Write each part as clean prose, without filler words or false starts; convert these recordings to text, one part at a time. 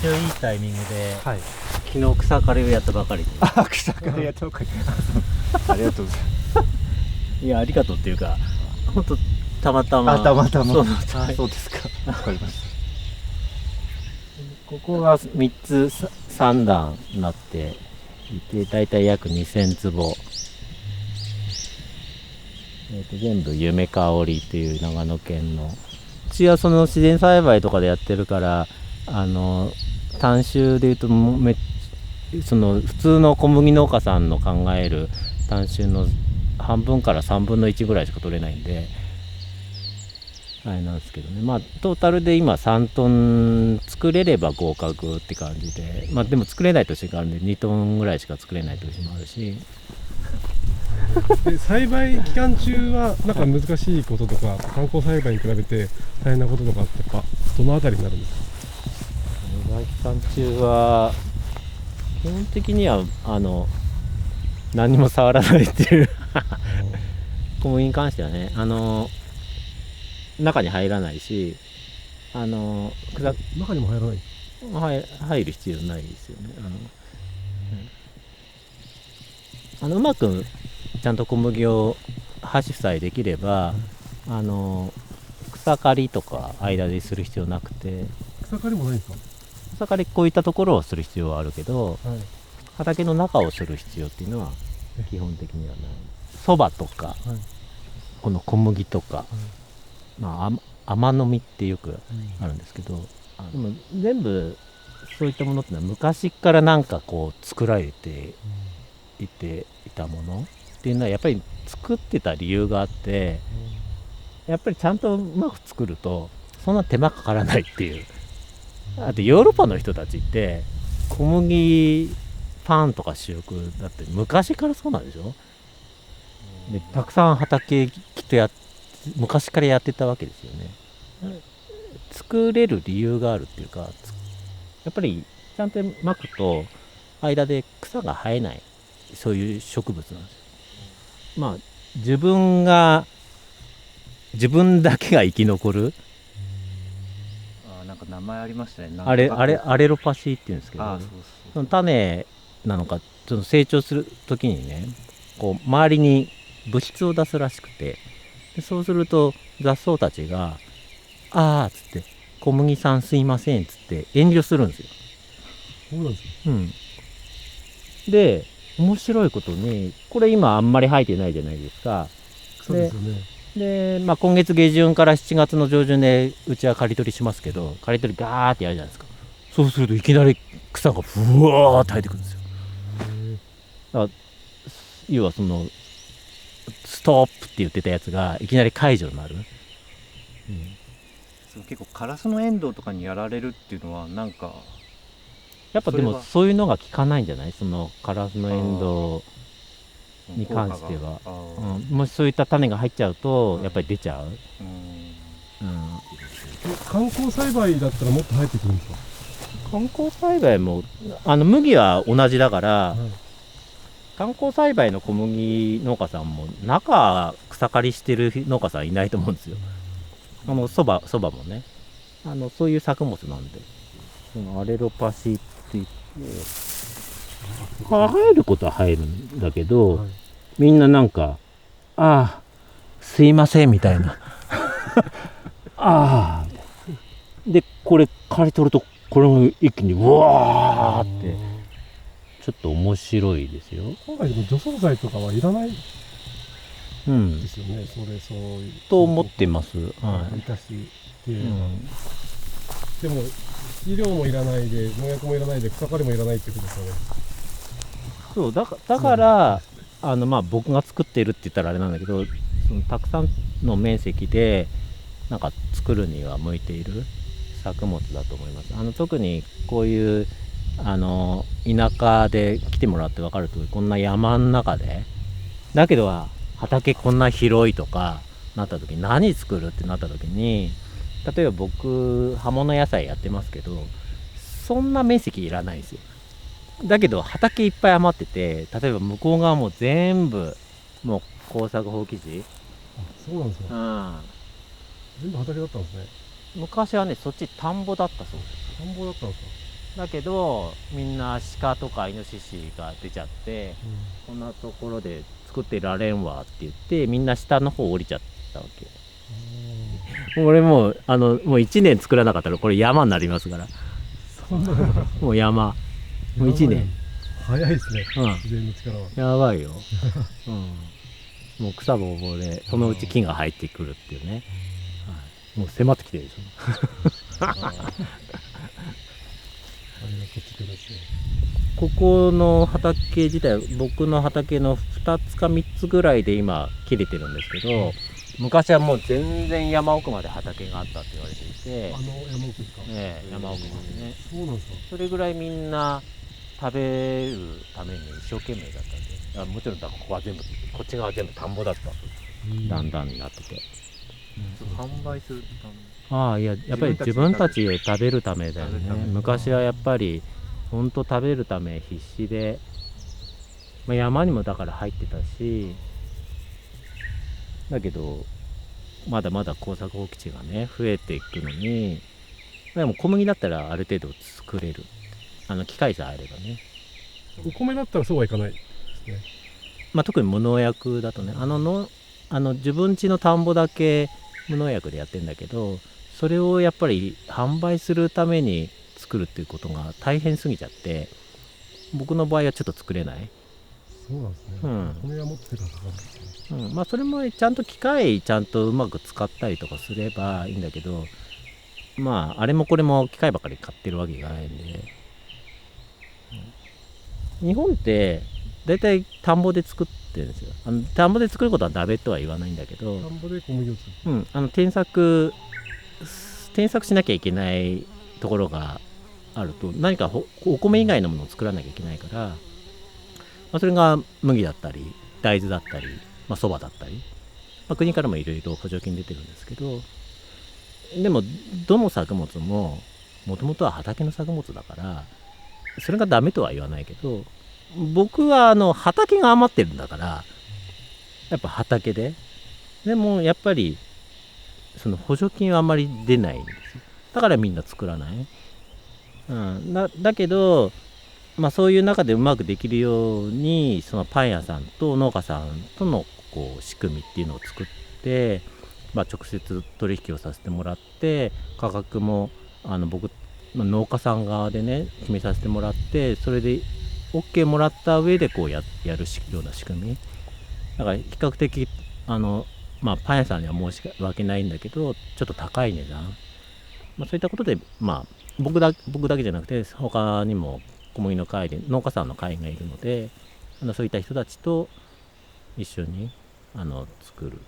ちゃいいタイミングで、はい、昨日草刈りをやったばかりで。草刈りやったばかりありがとうございます。いや、ありがとうっていうか、本当たまたま。たまたま。そうですか。わかりました。ここが3つ3段になっていて、だいたい約2000坪。全部夢かおりっていう長野県の。うちはその自然栽培とかでやってるから、単種でいうとその普通の小麦農家さんの考える単種の半分から3分の1ぐらいしか取れないんで、あれなんですけどね。まあトータルで今3トン作れれば合格って感じで、まあでも作れない年があるんで2トンぐらいしか作れない年もあるし。で栽培期間中はなんか難しいこととか、観光栽培に比べて大変なこととかってやっぱどのあたりになるんですか？栽培期間中は基本的には何も触らないっていう小麦に関してはね、中に入らないし、中にも入らない？入る必要ないですよね。うまくちゃんと小麦を箸さえできれば、草刈りとか間でする必要なくて。草刈りもないんですか？草刈りこういったところをする必要はあるけど、はい、畑の中をする必要っていうのは基本的にはない。そばとか、はい、この小麦とか、はい、まあ甘の実ってよくあるんですけど、でも全部そういったものってのは昔からなんかこう作られていたものっていうのはやっぱり作ってた理由があって、やっぱりちゃんとうまく作るとそんな手間かからないっていう。あとヨーロッパの人たちって小麦パンとか主食だって昔からそうなんでしょ。でたくさん畑きっと昔からやってたわけですよね。作れる理由があるっていうか、やっぱりちゃんとまくと間で草が生えない、そういう植物なんですよ。まあ自分だけが生き残る、なんか名前ありましたね。アレロパシーっていうんですけど、その種なのかその成長する時にね、こう周りに物質を出すらしくて、でそうすると雑草たちが「ああ」っつって「小麦さんすいません」っつって遠慮するんですよ。そうなんですか？うん。で面白いことにこれ今あんまり生えてないじゃないですか。そうですよね。で、まあ、今月下旬から7月の上旬でうちは刈り取りしますけど、刈り取りガーってやるじゃないですか。そうするといきなり草がふわーって生えてくるんですよ。だから要はそのストップって言ってたやつがいきなり解除になる。結構カラスのエンドウとかにやられるっていうのはなんかやっぱでもそういうのが効かないんじゃない？そのカラスのエンドウに関しては、もしそういった種が入っちゃうとやっぱり出ちゃう。観光栽培だったらもっと生えてくるんですか？観光栽培も麦は同じだから、観光栽培の小麦農家さんも中草刈りしてる農家さんいないと思うんですよ。そばもね、そういう作物なんで、そのアレロパシって言って生えることは生えるんだけど、みんななんか「ああすいません」みたいなああでこれ刈り取るとこれも一気にうわーってちょっと面白いですよ。今回でも除草剤とかはいらないですよね。そういうと思ってます。生かしっていうのは、でも肥料もいらないで農薬もいらないで草刈りもいらないってことですよね。そうだから、まあ僕が作っているって言ったらあれなんだけど、そのたくさんの面積でなんか作るには向いている作物だと思います。特にこういう田舎で来てもらって分かるとおり、こんな山の中でだけど畑こんな広いとかなった時に何作るってなった時に、例えば僕葉物野菜やってますけどそんな面積いらないんですよ。だけど畑いっぱい余ってて、例えば向こう側も全部もう耕作放棄地。そうなんですか。全部畑だったんですね。昔はねそっち田んぼだったそうです。田んぼだったんですか。だけどみんな鹿とかイノシシが出ちゃって、こんなところで作ってられんわって言ってみんな下の方降りちゃったわけ。俺もうもう1年作らなかったらこれ山になりますから。そんなもう山もう1年早いですね、うん自然の力は。やばいよ、もう草ぼうぼうでそのうち木が入ってくるっていうね、もう迫ってきてるでしょ。あれがこっち来るんですね。ここの畑自体僕の畑の2つか3つぐらいで今切れてるんですけど、昔はもう全然山奥まで畑があったって言われていて、山奥ですか？山奥までね。そうなんですか。それぐらいみんな食べるために一生懸命だったんで、もちろんここは全部こっち側は全部田んぼだった、だんだんになってて、販売するため。やっぱり自分たちで食べるためだよね。昔はやっぱりほんと食べるため必死で、山にもだから入ってたし、だけどまだまだ耕作放棄地がね増えていくのに、でも小麦だったらある程度作れる、機械さえあればね。お米だったらそうはいかないですね。特に無農薬だとね、自分家の田んぼだけ無農薬でやってんだけど、それをやっぱり販売するために作るっていうことが大変すぎちゃって、僕の場合はちょっと作れない。そうなんですね。米はもっと手がかかるんですね。それもちゃんと機械ちゃんとうまく使ったりとかすればいいんだけど、あれもこれも機械ばかり買ってるわけじゃないんで、日本ってだいたい田んぼで作ってるんですよ。田んぼで作ることはダメとは言わないんだけど、田んぼで小麦を作る。添削しなきゃいけないところがあると、何かお米以外のものを作らなきゃいけないから、それが麦だったり大豆だったりそばだったり、国からもいろいろ補助金出てるんですけど、でもどの作物ももともとは畑の作物だから、それがダメとは言わないけど、僕は畑が余ってるんだから、やっぱ畑でもやっぱりその補助金はあんまり出ないんですよ。だからみんな作らない、だけどそういう中でうまくできるように、そのパン屋さんと農家さんとの仕組みっていうのを作って、直接取引をさせてもらって、価格も僕農家さん側でね決めさせてもらって、それで OK もらった上でやるような仕組みだから、比較的パン屋さんには申し訳ないんだけど、ちょっと高い値段、そういったことで僕だけじゃなくて他にも小麦の会で農家さんの会がいるので、そういった人たちと一緒に作る。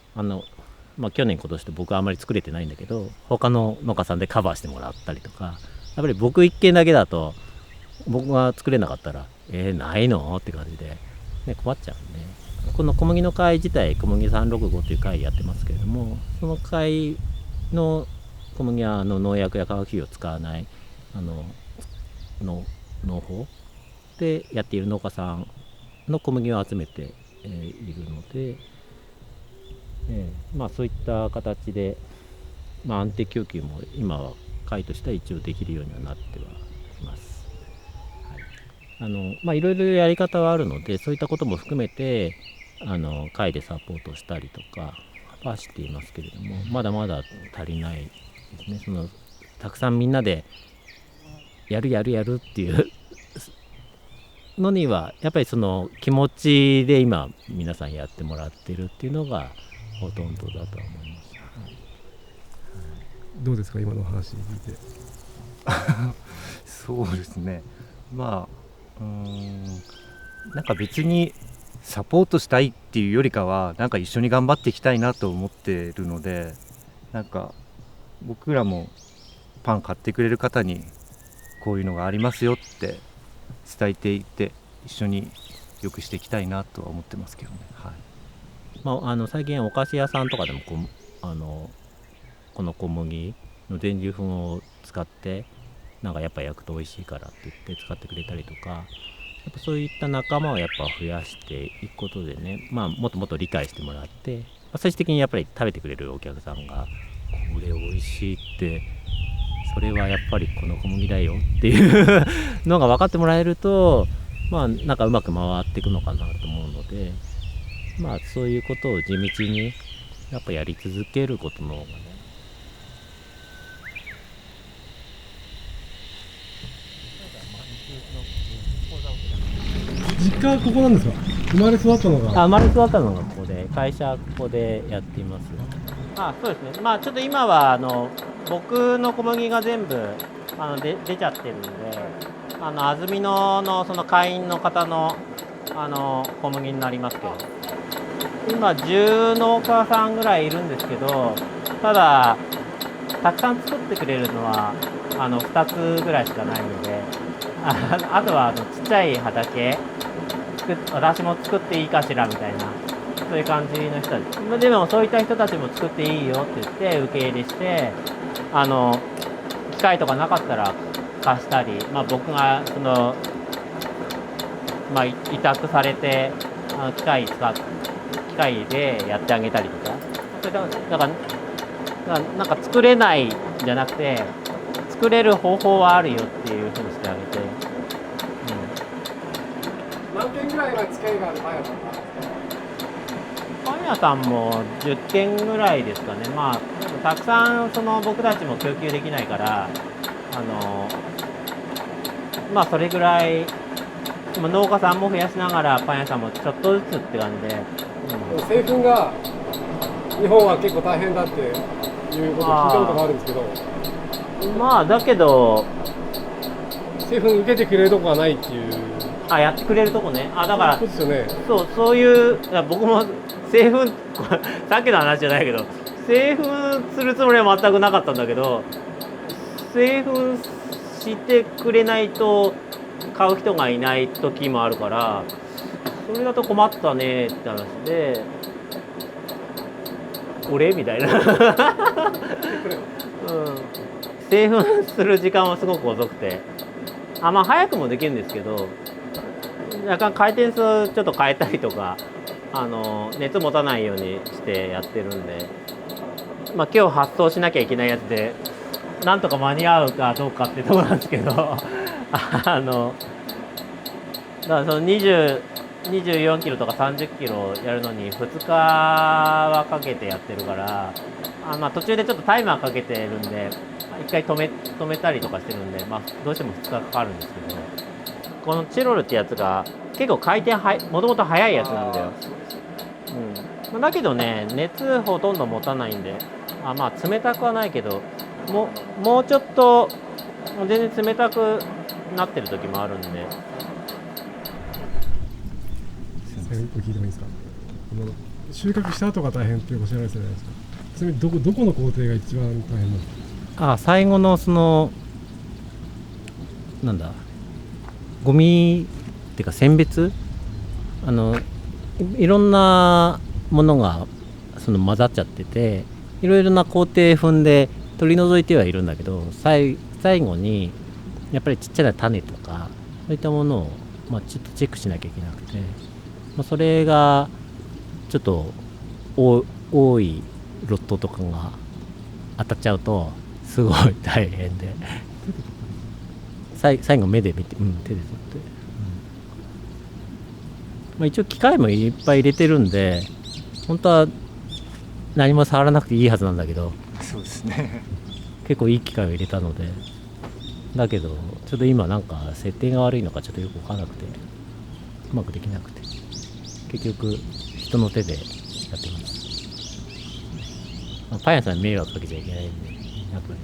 去年今年と僕はあまり作れてないんだけど、他の農家さんでカバーしてもらったりとか、やっぱり僕一軒だけだと僕が作れなかったらないのって感じで、困っちゃうんで、この小麦の会自体小麦365っていう会やってますけれども、その会の小麦は農薬や化学肥料を使わない農法でやっている農家さんの小麦を集めているので、そういった形で、安定供給も今は会としては一応できるようにはなってはいます。いろいろやり方はあるので、そういったことも含めて会でサポートしたりとかはしていますけれども、まだまだ足りないですね。たくさんみんなでやるっていうのには、やっぱりその気持ちで今皆さんやってもらってるっていうのがほとんどだとは思います。どうですか、今の話聞いて。そうですね、なんか別にサポートしたいっていうよりかは、なんか一緒に頑張っていきたいなと思ってるので、なんか僕らもパン買ってくれる方にこういうのがありますよって伝えていって、一緒に良くしていきたいなとは思ってますけどね。最近お菓子屋さんとかでもこの小麦の全粒粉を使ってやっぱ焼くと美味しいからって言って使ってくれたりとか、やっぱそういった仲間をやっぱ増やしていくことでね、もっともっと理解してもらって、最終的にやっぱり食べてくれるお客さんがこれ美味しいってそれはやっぱりこの小麦だよっていうのが分かってもらえると、まあなんかうまく回っていくのかなと思うので、まあそういうことを地道にやっぱやり続けることの方がね。実家はここなんですか？生まれ育ったのが。生まれ育ったのがここで、会社はここでやっています。そうですね。まあちょっと今は僕の小麦が全部出ちゃってるんで、安曇野のその会員の方の小麦になりますけど、今10農家さんぐらいいるんですけど、ただたくさん作ってくれるのは2つぐらいしかないので、あとはちっちゃい畑私も作っていいかしらみたいな、そういう感じの人たちでも、そういった人たちも作っていいよって言って受け入れして、機械とかなかったら貸したり、僕が委託されて機械でやってあげたりとか、それだからなんか作れないんじゃなくて、作れる方法はあるよっていうふうにしてあげて。何件ぐらいが機械があるパン屋さんなんですか？パン屋さんも10件ぐらいですかね。たくさん僕たちも供給できないから、それぐらい農家さんも増やしながらパン屋さんもちょっとずつって感じで、製粉が日本は結構大変だっていうことを聞いたことがあるんですけど、だけど製粉受けてくれるとこがないっていう。やってくれるとこね。だからそうですよね。そういう僕も製粉さっきの話じゃないけど、製粉するつもりは全くなかったんだけど、製粉してくれないと買う人がいない時もあるから、それだと困ったねって話で、俺みたいな、製粉する時間はすごく遅くて、早くもできるんですけど、若干回転数ちょっと変えたりとか、熱持たないようにしてやってるんで、今日発送しなきゃいけないやつでなんとか間に合うかどうかってところなんですけどだからその24キロとか30キロやるのに2日はかけてやってるから、途中でちょっとタイマーかけてるんで1回止めたりとかしてるんで、どうしても2日かかるんですけど、このチロルってやつが結構回転もともと速いやつなんだよ。だけどね、熱ほとんど持たないんで、冷たくはないけど、もうちょっと全然冷たくなってる時もあるんで。聞いてもいいですか？収穫した後が大変っておっしゃられてたじゃないですか。ちなみにどこの工程が一番大変なんですか？最後のなんだ、ゴミっていうか選別、いろんなものが混ざっちゃってて、いろいろな工程踏んで取り除いてはいるんだけど、最後にやっぱりちっちゃな種とかそういったものをちょっとチェックしなきゃいけなくて、それがちょっと多いロットとかが当たっちゃうとすごい大変で最後目で見て、手で取って、一応機械もいっぱい入れてるんで、本当は何も触らなくていいはずなんだけど、そうですね結構いい機械を入れたので、だけどちょっと今なんか設定が悪いのかちょっとよく分からなくて、うまくできなくて、結局人の手でやってます。パン屋さんに迷惑かけちゃいけないんで、やっぱり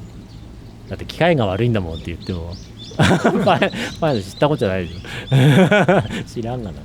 だって機械が悪いんだもんって言ってもパン屋さん知ったことじゃないでしょ知らんがな